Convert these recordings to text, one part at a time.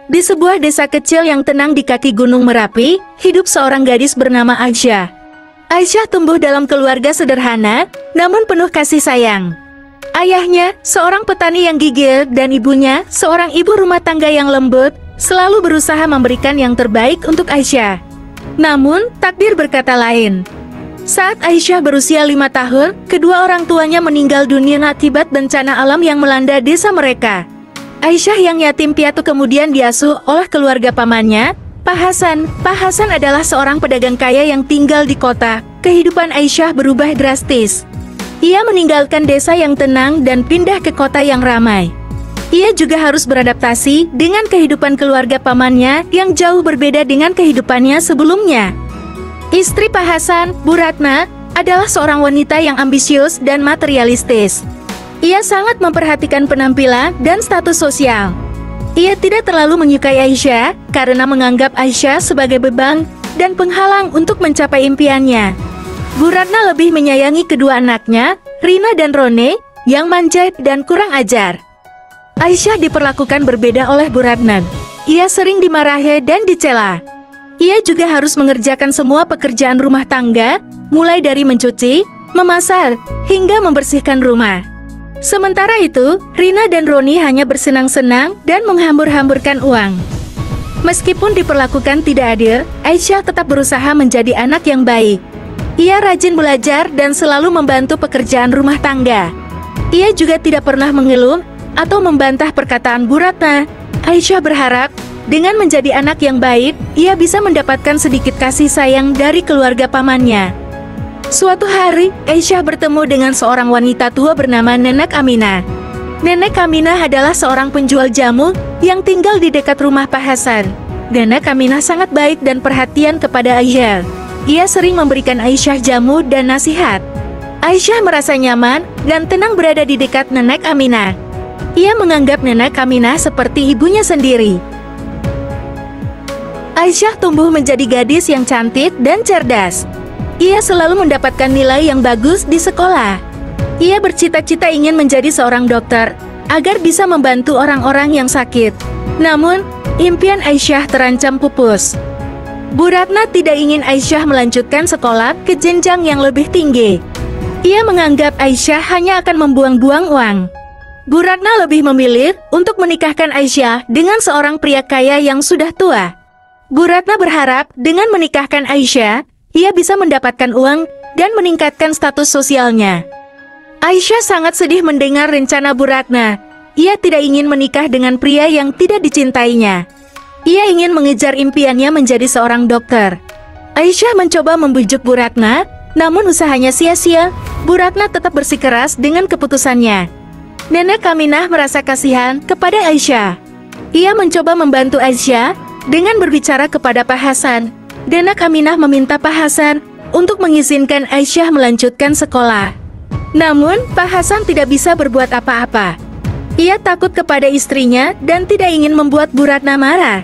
Di sebuah desa kecil yang tenang di kaki Gunung Merapi, hidup seorang gadis bernama Aisyah. Aisyah tumbuh dalam keluarga sederhana, namun penuh kasih sayang. Ayahnya, seorang petani yang gigih, dan ibunya, seorang ibu rumah tangga yang lembut, selalu berusaha memberikan yang terbaik untuk Aisyah. Namun, takdir berkata lain. Saat Aisyah berusia 5 tahun, kedua orang tuanya meninggal dunia akibat bencana alam yang melanda desa mereka. Aisyah yang yatim piatu kemudian diasuh oleh keluarga pamannya, Pak Hasan. Pak Hasan adalah seorang pedagang kaya yang tinggal di kota. Kehidupan Aisyah berubah drastis. Ia meninggalkan desa yang tenang dan pindah ke kota yang ramai. Ia juga harus beradaptasi dengan kehidupan keluarga pamannya yang jauh berbeda dengan kehidupannya sebelumnya. Istri Pak Hasan, Bu Ratna, adalah seorang wanita yang ambisius dan materialistis. Ia sangat memperhatikan penampilan dan status sosial. Ia tidak terlalu menyukai Aisyah karena menganggap Aisyah sebagai beban dan penghalang untuk mencapai impiannya. Bu Ratna lebih menyayangi kedua anaknya, Rina dan Rone, yang manja dan kurang ajar. Aisyah diperlakukan berbeda oleh Bu Ratna. Ia sering dimarahi dan dicela. Ia juga harus mengerjakan semua pekerjaan rumah tangga, mulai dari mencuci, memasak, hingga membersihkan rumah. Sementara itu, Rina dan Roni hanya bersenang-senang dan menghambur-hamburkan uang. Meskipun diperlakukan tidak adil, Aisyah tetap berusaha menjadi anak yang baik. Ia rajin belajar dan selalu membantu pekerjaan rumah tangga. Ia juga tidak pernah mengeluh atau membantah perkataan Bu Ratna. Aisyah berharap, dengan menjadi anak yang baik, ia bisa mendapatkan sedikit kasih sayang dari keluarga pamannya. Suatu hari, Aisyah bertemu dengan seorang wanita tua bernama Nenek Aminah. Nenek Aminah adalah seorang penjual jamu yang tinggal di dekat rumah Pak Hasan. Nenek Aminah sangat baik dan perhatian kepada Aisyah. Ia sering memberikan Aisyah jamu dan nasihat. Aisyah merasa nyaman dan tenang berada di dekat Nenek Aminah. Ia menganggap Nenek Aminah seperti ibunya sendiri. Aisyah tumbuh menjadi gadis yang cantik dan cerdas. Ia selalu mendapatkan nilai yang bagus di sekolah. Ia bercita-cita ingin menjadi seorang dokter, agar bisa membantu orang-orang yang sakit. Namun, impian Aisyah terancam pupus. Bu Ratna tidak ingin Aisyah melanjutkan sekolah ke jenjang yang lebih tinggi. Ia menganggap Aisyah hanya akan membuang-buang uang. Bu Ratna lebih memilih untuk menikahkan Aisyah dengan seorang pria kaya yang sudah tua. Bu Ratna berharap dengan menikahkan Aisyah, ia bisa mendapatkan uang dan meningkatkan status sosialnya. Aisyah sangat sedih mendengar rencana Bu Ratna. Ia tidak ingin menikah dengan pria yang tidak dicintainya. Ia ingin mengejar impiannya menjadi seorang dokter. Aisyah mencoba membujuk Bu Ratna, namun usahanya sia-sia. Bu Ratna tetap bersikeras dengan keputusannya. Nenek Aminah merasa kasihan kepada Aisyah. Ia mencoba membantu Aisyah dengan berbicara kepada Pak Hasan. Nenek Aminah meminta Pak Hasan untuk mengizinkan Aisyah melanjutkan sekolah. Namun, Pak Hasan tidak bisa berbuat apa-apa. Ia takut kepada istrinya dan tidak ingin membuat Bu Ratna marah.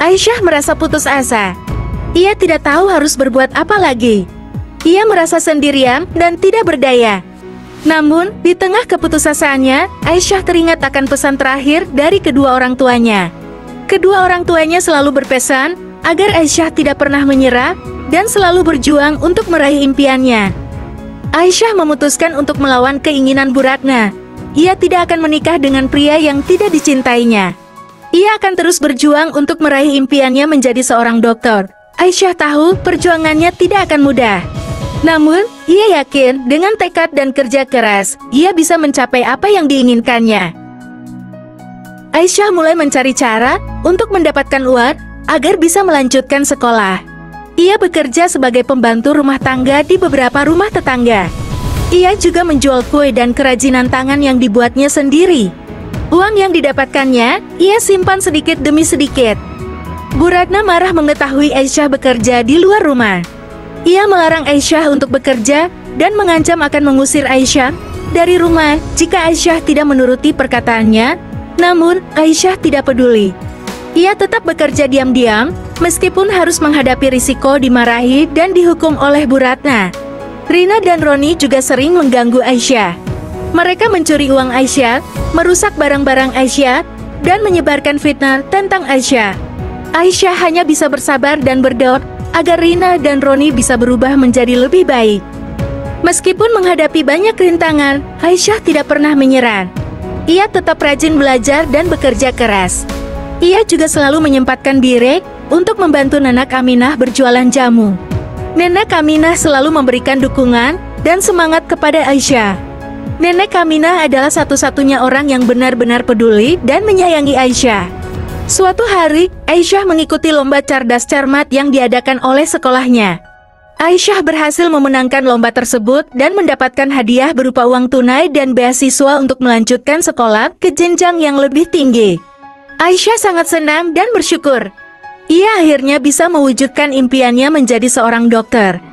Aisyah merasa putus asa. Ia tidak tahu harus berbuat apa lagi. Ia merasa sendirian dan tidak berdaya. Namun, di tengah keputusasaannya, Aisyah teringat akan pesan terakhir dari kedua orang tuanya. Kedua orang tuanya selalu berpesan agar Aisyah tidak pernah menyerah dan selalu berjuang untuk meraih impiannya. Aisyah memutuskan untuk melawan keinginan Bu Ratna. Ia tidak akan menikah dengan pria yang tidak dicintainya. Ia akan terus berjuang untuk meraih impiannya menjadi seorang dokter. Aisyah tahu perjuangannya tidak akan mudah. Namun, ia yakin dengan tekad dan kerja keras, ia bisa mencapai apa yang diinginkannya. Aisyah mulai mencari cara untuk mendapatkan uang agar bisa melanjutkan sekolah. Ia bekerja sebagai pembantu rumah tangga di beberapa rumah tetangga. Ia juga menjual kue dan kerajinan tangan yang dibuatnya sendiri. Uang yang didapatkannya, ia simpan sedikit demi sedikit. Bu Ratna marah mengetahui Aisyah bekerja di luar rumah. Ia melarang Aisyah untuk bekerja dan mengancam akan mengusir Aisyah dari rumah jika Aisyah tidak menuruti perkataannya. Namun, Aisyah tidak peduli. Ia tetap bekerja diam-diam, meskipun harus menghadapi risiko dimarahi dan dihukum oleh Bu Ratna. Rina dan Roni juga sering mengganggu Aisyah. Mereka mencuri uang Aisyah, merusak barang-barang Aisyah, dan menyebarkan fitnah tentang Aisyah. Aisyah hanya bisa bersabar dan berdoa agar Rina dan Roni bisa berubah menjadi lebih baik. Meskipun menghadapi banyak rintangan, Aisyah tidak pernah menyerah. Ia tetap rajin belajar dan bekerja keras. Ia juga selalu menyempatkan diri untuk membantu Nenek Aminah berjualan jamu. Nenek Aminah selalu memberikan dukungan dan semangat kepada Aisyah. Nenek Aminah adalah satu-satunya orang yang benar-benar peduli dan menyayangi Aisyah. Suatu hari, Aisyah mengikuti lomba cerdas cermat yang diadakan oleh sekolahnya. Aisyah berhasil memenangkan lomba tersebut dan mendapatkan hadiah berupa uang tunai dan beasiswa untuk melanjutkan sekolah ke jenjang yang lebih tinggi. Aisyah sangat senang dan bersyukur. Ia akhirnya bisa mewujudkan impiannya menjadi seorang dokter.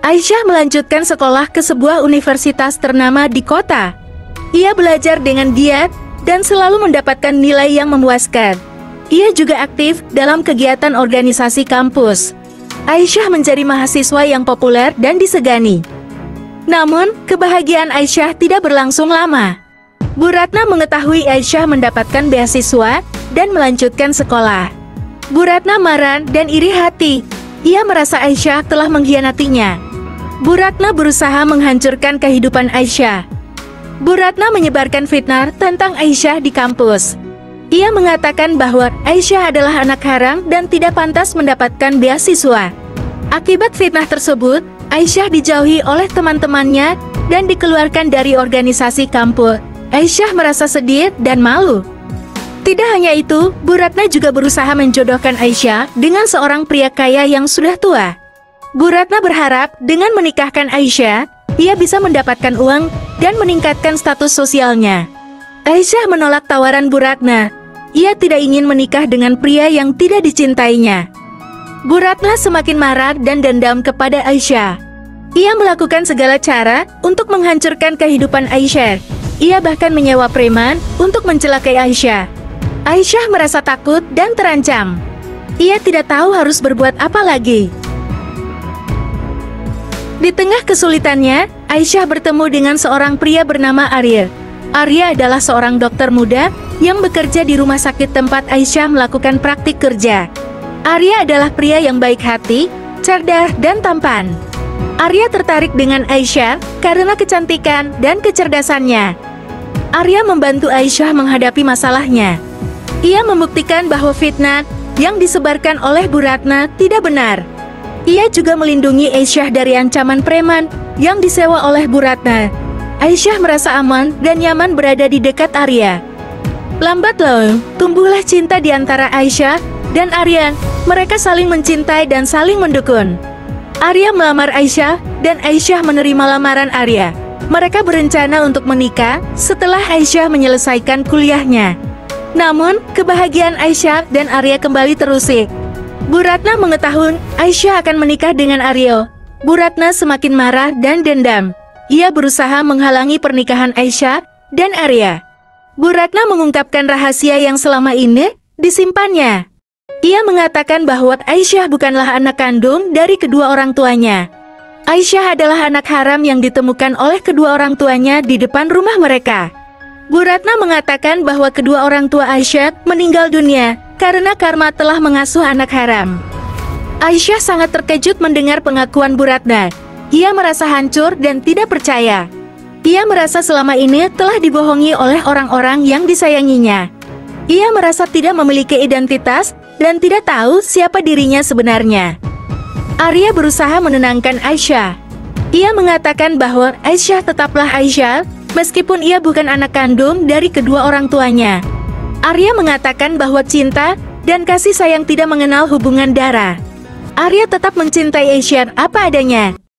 Aisyah melanjutkan sekolah ke sebuah universitas ternama di kota. Ia belajar dengan giat dan selalu mendapatkan nilai yang memuaskan. Ia juga aktif dalam kegiatan organisasi kampus. Aisyah menjadi mahasiswa yang populer dan disegani. Namun, kebahagiaan Aisyah tidak berlangsung lama. Bu Ratna mengetahui Aisyah mendapatkan beasiswa dan melanjutkan sekolah. Bu Ratna marah dan iri hati. Ia merasa Aisyah telah mengkhianatinya. Bu Ratna berusaha menghancurkan kehidupan Aisyah. Bu Ratna menyebarkan fitnah tentang Aisyah di kampus. Ia mengatakan bahwa Aisyah adalah anak haram dan tidak pantas mendapatkan beasiswa. Akibat fitnah tersebut, Aisyah dijauhi oleh teman-temannya dan dikeluarkan dari organisasi kampus. Aisyah merasa sedih dan malu. Tidak hanya itu, Bu Ratna juga berusaha menjodohkan Aisyah dengan seorang pria kaya yang sudah tua. Bu Ratna berharap dengan menikahkan Aisyah, ia bisa mendapatkan uang dan meningkatkan status sosialnya. Aisyah menolak tawaran Bu Ratna. Ia tidak ingin menikah dengan pria yang tidak dicintainya. Bu Ratna semakin marah dan dendam kepada Aisyah. Ia melakukan segala cara untuk menghancurkan kehidupan Aisyah. Ia bahkan menyewa preman untuk mencelakai Aisyah. Aisyah merasa takut dan terancam. Ia tidak tahu harus berbuat apa lagi. Di tengah kesulitannya, Aisyah bertemu dengan seorang pria bernama Arya. Arya adalah seorang dokter muda yang bekerja di rumah sakit tempat Aisyah melakukan praktik kerja. Arya adalah pria yang baik hati, cerdas, dan tampan. Arya tertarik dengan Aisyah karena kecantikan dan kecerdasannya. Arya membantu Aisyah menghadapi masalahnya. Ia membuktikan bahwa fitnah yang disebarkan oleh Bu Ratna tidak benar. Ia juga melindungi Aisyah dari ancaman preman yang disewa oleh Bu Ratna. Aisyah merasa aman dan nyaman berada di dekat Arya. Lambat laun, tumbuhlah cinta di antara Aisyah dan Arya. Mereka saling mencintai dan saling mendukung. Arya melamar Aisyah dan Aisyah menerima lamaran Arya. Mereka berencana untuk menikah setelah Aisyah menyelesaikan kuliahnya. Namun, kebahagiaan Aisyah dan Arya kembali terusik. Bu Ratna mengetahui Aisyah akan menikah dengan Arya. Bu Ratna semakin marah dan dendam. Ia berusaha menghalangi pernikahan Aisyah dan Arya. Bu Ratna mengungkapkan rahasia yang selama ini disimpannya. Ia mengatakan bahwa Aisyah bukanlah anak kandung dari kedua orang tuanya. Aisyah adalah anak haram yang ditemukan oleh kedua orang tuanya di depan rumah mereka. Bu Ratna mengatakan bahwa kedua orang tua Aisyah meninggal dunia karena karma telah mengasuh anak haram. Aisyah sangat terkejut mendengar pengakuan Bu Ratna. Ia merasa hancur dan tidak percaya. Ia merasa selama ini telah dibohongi oleh orang-orang yang disayanginya. Ia merasa tidak memiliki identitas dan tidak tahu siapa dirinya sebenarnya. Arya berusaha menenangkan Aisyah. Ia mengatakan bahwa Aisyah tetaplah Aisyah, meskipun ia bukan anak kandung dari kedua orang tuanya. Arya mengatakan bahwa cinta dan kasih sayang tidak mengenal hubungan darah. Arya tetap mencintai Aisyah apa adanya.